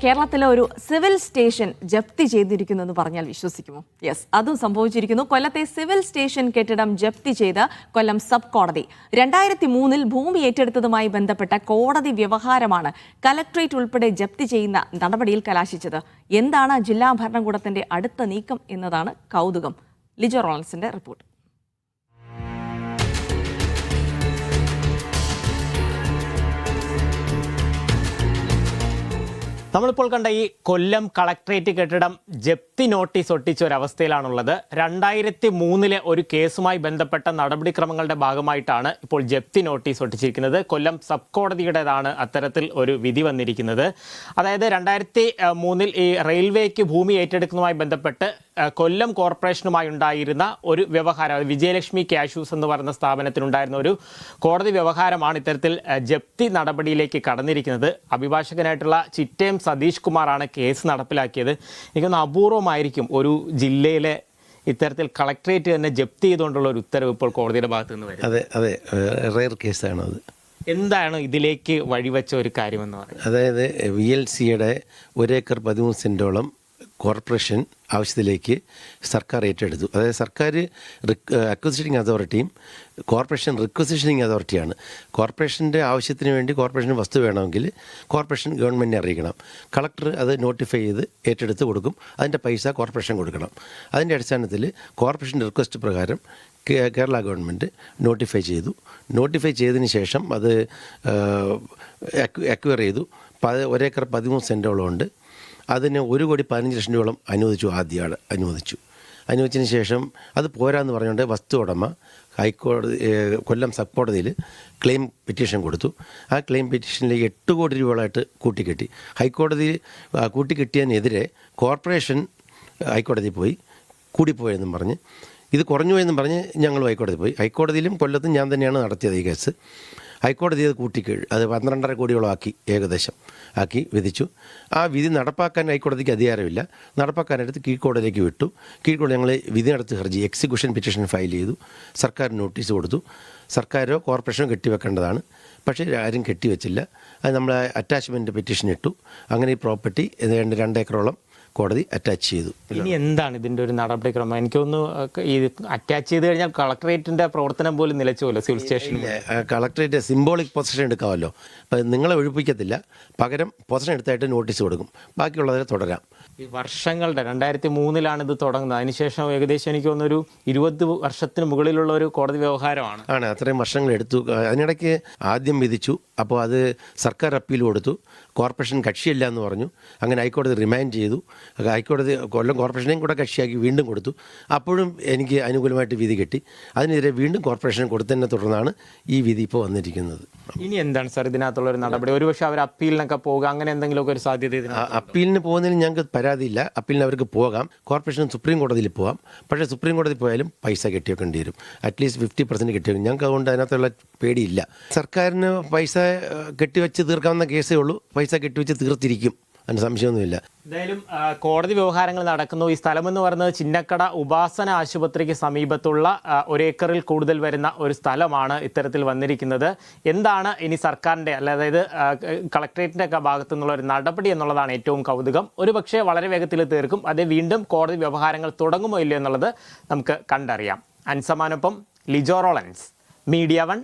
കേരളത്തിലെ ഒരു civil station ജപ്തി ചെയ്തിരിക്കുന്നു എന്ന് പറഞ്ഞാൽ വിശ്വസിക്കുമോ? യെസ്, അതും സംഭവിച്ചിരിക്കുന്നു. കൊല്ലത്തെ സിവിൽ സ്റ്റേഷൻ കെട്ടിടം ജപ്തി ചെയ്ത കൊല്ലം സബ് കോടതി 2003 ഭൂമി ഏറ്റെടുത്തതുമായി ബന്ധപ്പെട്ട കോടതി വ്യവഹാരമാണ് കലക്ട്രേറ്റ് ഉൾപ്പെടെ ജപ്തി ചെയ്യുന്ന നടപടിയിൽ കലാശിച്ചത്. എന്താണ് ജില്ലാ ഭരണകൂടത്തിന്റെ അടുത്ത നീക്കം എന്നതാണ് കൗതുകം. ലിജോ റോളൻസിന്റെ റിപ്പോർട്ട്. നമ്മളിപ്പോൾ കണ്ട ഈ കൊല്ലം കളക്ട്രേറ്റ് കെട്ടിടം ജപ്തി നോട്ടീസ് ഒട്ടിച്ച ഒരവസ്ഥയിലാണുള്ളത്. 2003 ഒരു കേസുമായി ബന്ധപ്പെട്ട നടപടിക്രമങ്ങളുടെ ഭാഗമായിട്ടാണ് ഇപ്പോൾ ജപ്തി നോട്ടീസ് ഒട്ടിച്ചിരിക്കുന്നത്. കൊല്ലം സബ് കോടതിയുടേതാണ് അത്തരത്തിൽ ഒരു വിധി വന്നിരിക്കുന്നത്. അതായത് 2003 ഈ റെയിൽവേക്ക് ഭൂമി ഏറ്റെടുക്കുന്നതുമായി ബന്ധപ്പെട്ട് കൊല്ലം കോർപ്പറേഷനുമായി ഉണ്ടായിരുന്ന ഒരു വ്യവഹാരം, വിജയലക്ഷ്മി ക്യാഷ്യൂസ് എന്ന് പറയുന്ന സ്ഥാപനത്തിനുണ്ടായിരുന്ന ഒരു കോടതി വ്യവഹാരമാണ് ഇത്തരത്തിൽ ജപ്തി നടപടിയിലേക്ക് കടന്നിരിക്കുന്നത്. അഭിഭാഷകനായിട്ടുള്ള ചിറ്റയം സതീഷ് കുമാറാണ് കേസ് നടപ്പിലാക്കിയത്. എനിക്കൊന്ന് അപൂർവമായിരിക്കും ഒരു ജില്ലയിലെ ഇത്തരത്തിൽ കളക്ട്രേറ്റ് തന്നെ ജപ്തി ചെയ്തുകൊണ്ടുള്ള ഒരു ഉത്തരവ് ഇപ്പോൾ കോടതിയുടെ ഭാഗത്ത് നിന്ന് വരും. അതെ റെയർ കേസാണ് അത്. എന്താണ് ഇതിലേക്ക് വഴിവെച്ച ഒരു കാര്യമെന്ന് പറയുന്നത്? അതായത് VLCയുടെ 1 ഏക്കർ 13 സെൻറ്റോളം കോർപ്പറേഷൻ ആവശ്യത്തിലേക്ക് സർക്കാർ ഏറ്റെടുത്തു. അതായത് സർക്കാർ അക്വിസിഷനിങ് അതോറിറ്റിയും കോർപ്പറേഷൻ റിക്വസിഷനിങ് അതോറിറ്റിയാണ്. കോർപ്പറേഷൻ്റെ ആവശ്യത്തിന് വേണ്ടി കോർപ്പറേഷന് വസ്തു വേണമെങ്കിൽ കോർപ്പറേഷൻ ഗവൺമെൻറ്റിനെ അറിയിക്കണം. കളക്ടർ അത് നോട്ടിഫൈ ചെയ്ത് ഏറ്റെടുത്ത് കൊടുക്കും. അതിൻ്റെ പൈസ കോർപ്പറേഷൻ കൊടുക്കണം. അതിൻ്റെ അടിസ്ഥാനത്തിൽ കോർപ്പറേഷൻ്റെ റിക്വസ്റ്റ് പ്രകാരം കേരള ഗവൺമെൻറ് നോട്ടിഫൈ ചെയ്തു. നോട്ടിഫൈ ചെയ്തതിന് ശേഷം അത് അക്വയർ ചെയ്തു. 1 ഏക്കർ 13 സെൻറ്റോളം ഉണ്ട്. അതിന് 1,15,00,000 രൂപയോളം അനുവദിച്ചതിന് ശേഷം അത് പോരാന്ന് പറഞ്ഞുകൊണ്ട് വസ്തു ഉടമ ഹൈക്കോടതി കൊല്ലം സബ് കോടതിയിൽ ക്ലെയിം പെറ്റീഷൻ കൊടുത്തു. ആ ക്ലെയിം പെറ്റീഷനിൽ 8 കോടി രൂപകളായിട്ട് കൂട്ടിക്കെട്ടി. ഹൈക്കോടതി കൂട്ടിക്കെട്ടിയതിനെതിരെ കോർപ്പറേഷൻ ഹൈക്കോടതിയിൽ പോയി കൂടിപ്പോയെന്നും പറഞ്ഞ് ഇത് കുറഞ്ഞു പോയെന്നും പറഞ്ഞ് ഞങ്ങൾ ഹൈക്കോടതി പോയി. ഹൈക്കോടതിയിലും കൊല്ലത്തും ഞാൻ തന്നെയാണ് നടത്തിയത് ഈ കേസ്. ഹൈക്കോടതി അത് അത് 12.5 കോടിയോളം ഏകദേശം ആക്കി വിധിച്ചു. ആ വിധി നടപ്പാക്കാൻ ഹൈക്കോടതിക്ക് അധികാരമില്ല. നടപ്പാക്കാനായിട്ട് കീഴ്ക്കോടതിയിലേക്ക് വിട്ടു. കീഴ്ക്കോടതി ഞങ്ങൾ വിധി നടത്തി ഹർജി എക്സിക്യൂഷൻ പെറ്റീഷൻ ഫയൽ ചെയ്തു. സർക്കാർ നോട്ടീസ് കൊടുത്തു. സർക്കാരോ കോർപ്പറേഷനോ കെട്ടിവെക്കേണ്ടതാണ്. പക്ഷേ ആരും കെട്ടിവെച്ചില്ല. അത് നമ്മൾ അറ്റാച്ച്മെൻറ്റ് പെറ്റീഷൻ ഇട്ടു. അങ്ങനെ ഈ പ്രോപ്പർട്ടി 2 ഏക്കറോളം കോടതി അറ്റാച്ച് ചെയ്തു. ഇനി എന്താണ് ഇതിൻ്റെ ഒരു നടപടിക്രമം? എനിക്കൊന്ന് ഈ അറ്റാച്ച് ചെയ്ത് കഴിഞ്ഞാൽ കളക്ടറേറ്റിൻ്റെ പ്രവർത്തനം പോലും നിലച്ചുമല്ലോ. സിവിൽ സ്റ്റേഷനിൽ കളക്ടറേറ്റ് സിംബോളിക് പൊസിഷൻ എടുക്കാമല്ലോ. അപ്പം നിങ്ങളെ ഒഴിപ്പിക്കത്തില്ല, പകരം പൊസിഷൻ എടുത്തായിട്ട് നോട്ടീസ് കൊടുക്കും. ബാക്കിയുള്ളതിനെ തുടരാം. ഈ വർഷങ്ങളുടെ 2003 ഇത് തുടങ്ങുന്നത്. അതിനുശേഷം ഏകദേശം എനിക്ക് തോന്നുന്നൊരു 20 വർഷത്തിന് മുകളിലുള്ള ഒരു കോടതി വ്യവഹാരമാണ്. അത്രയും വർഷങ്ങൾ എടുത്തു. അതിനിടയ്ക്ക് ആദ്യം വിധിച്ചു. അപ്പോൾ അത് സർക്കാർ അപ്പീൽ കൊടുത്തു. കോർപ്പറേഷൻ കക്ഷിയില്ല എന്ന് പറഞ്ഞു. അങ്ങനെ ഹൈക്കോടതി റിമാൻഡ് ചെയ്തു. ഹൈക്കോടതി കൊല്ലം കോർപ്പറേഷനെയും കൂടെ കക്ഷിയാക്കി വീണ്ടും കൊടുത്തു. അപ്പോഴും എനിക്ക് അനുകൂലമായിട്ട് വിധി കിട്ടി. അതിനെതിരെ വീണ്ടും കോർപ്പറേഷൻ കൊടുത്തതിനെ തുടർന്നാണ് ഈ വിധി ഇപ്പോൾ വന്നിരിക്കുന്നത്. ഇനി എന്താണ് സാർ ഇതിനകത്തുള്ള ഒരു നടപടി? ഒരുപക്ഷെ അവർ അപ്പീലിനൊക്കെ പോകുക, അങ്ങനെ എന്തെങ്കിലുമൊക്കെ ഒരു സാധ്യത? അപ്പീലിന് പോകുന്നതിന് ഞങ്ങൾക്ക് പരാതിയില്ല. അപ്പീലിന് അവർക്ക് പോകാം. കോർപ്പറേഷൻ സുപ്രീം കോടതിയിൽ പോകാം. പക്ഷേ സുപ്രീം കോടതി പോയാലും പൈസ കെട്ടിവെക്കേണ്ടി വരും. അറ്റ്ലീസ്റ്റ് 50% കെട്ടിവെക്കും. ഞങ്ങൾക്ക് അതുകൊണ്ട് അതിനകത്തുള്ള പേടിയില്ല. സർക്കാരിന് പൈസ കെട്ടിവെച്ച് തീർക്കാവുന്ന കേസേ ഉള്ളൂ. പൈസ കെട്ടിവെച്ച് തീർത്തിരിക്കും. അതിന് സംശയമൊന്നുമില്ല. എന്തായാലും കോടതി വ്യവഹാരങ്ങൾ നടക്കുന്നു. ഈ സ്ഥലമെന്ന് പറയുന്നത് ചിന്നക്കട ഉപാസന ആശുപത്രിക്ക് സമീപത്തുള്ള 1 ഏക്കറിൽ കൂടുതൽ വരുന്ന ഒരു സ്ഥലമാണ് ഇത്തരത്തിൽ വന്നിരിക്കുന്നത്. എന്താണ് ഇനി സർക്കാരിൻ്റെ അതായത് കളക്ട്രേറ്റിൻ്റെ ഒക്കെ ഭാഗത്തു നിന്നുള്ള ഒരു നടപടി എന്നുള്ളതാണ് ഏറ്റവും കൗതുകം. ഒരു പക്ഷേ വളരെ വേഗത്തിൽ തീർക്കും. അത് വീണ്ടും കോടതി വ്യവഹാരങ്ങൾ തുടങ്ങുമോ ഇല്ലയോ എന്നുള്ളത് നമുക്ക് കണ്ടറിയാം. അൻസമാനൊപ്പം ലിജോ റോളൻസ്, മീഡിയ 1.